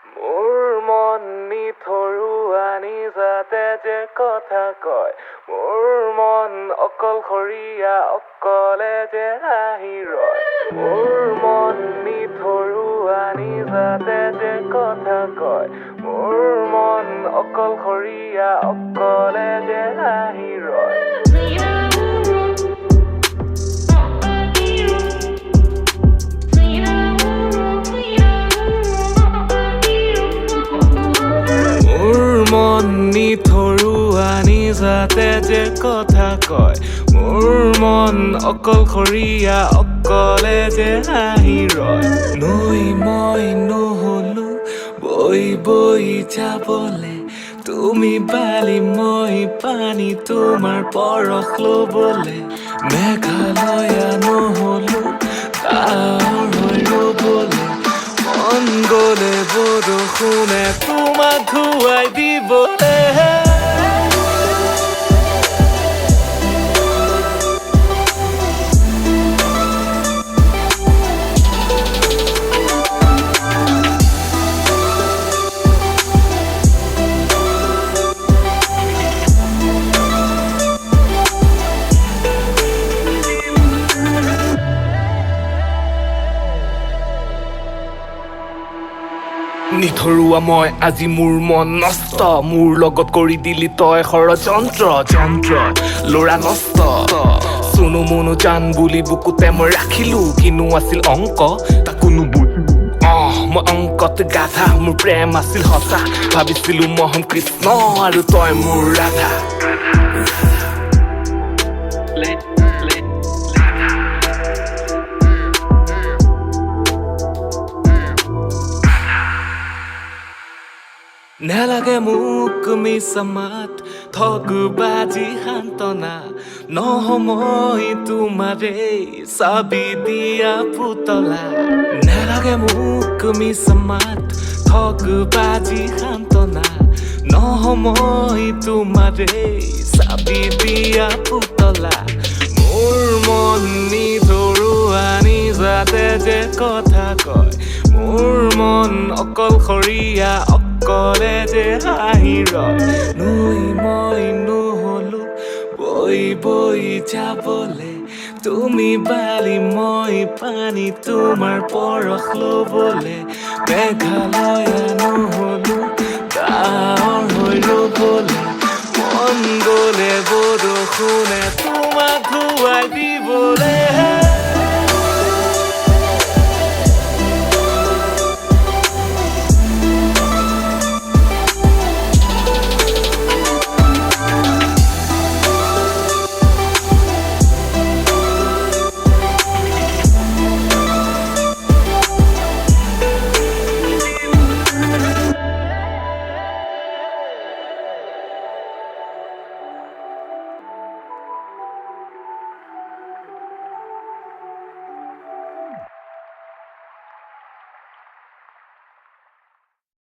মোৰ মন নিথৰুৱা নিজাতে যে কথা কয় মোৰ মন অকলশৰীয়া অকলে যে আহি ৰয় মোৰ মন নিথৰুৱা নিজাতে যে কথা কয় মোৰ মন অকলশৰীয়া অকলে যে আহি ৰয় মন নিথৰুৱা নিজাতে যে কথা কয় মোৰ মন অকলশৰীয়া অকলে যে আহি ৰয় নৈ মই নহলো বৈ বৈ যাবলে তুমি বালি মই পানী তোমাৰ পৰশ লবলে মেঘালয়া নহলো ডাৱৰ হৈ ৰবলে মন গলে বৰষুণে তোমাক ধুৱাই দিবলে নিথৰুৱা মই আজি মোৰ মন নষ্ট মোৰ লগত কৰি দিলি তই ষড়যন্ত্ৰ যন্ত্ৰ ল'ৰা নষ্ট চুনু মুনু জান বুলি বুকুতে মই ৰাখিলো কিনো আছিল অংক তাকো নুবুজিলো মই অংকত গাধা মোৰ প্ৰেম আছিল সঁচা ভাবিছিলো মই হম কৃষ্ণ আৰু তই মোৰ ৰাধা নেলাগে মোক মিছামাত ঠগবাজি সান্তনা নহমই তোমাৰে চাবি দিয়া পুতলা নেলাগে মোক মিছামাত ঠগবাজি সান্তনা নহমই তোমাৰে চাবি দিয়া পুতলা মোৰ মন নিথৰুৱা নিজাতে যে কথা কয় মোৰ মন অকলশৰীয়া অকলে যে আহি ৰয় নৈ মই নহলো বৈ বৈ যাবলে তুমি বালি মই পানী তোমাৰ পৰশ লবলে মেঘালয়া নহলো ডাৱৰ হৈ ৰবলে মন গলে বৰষুণে তোমাক ধুৱাই দিবলে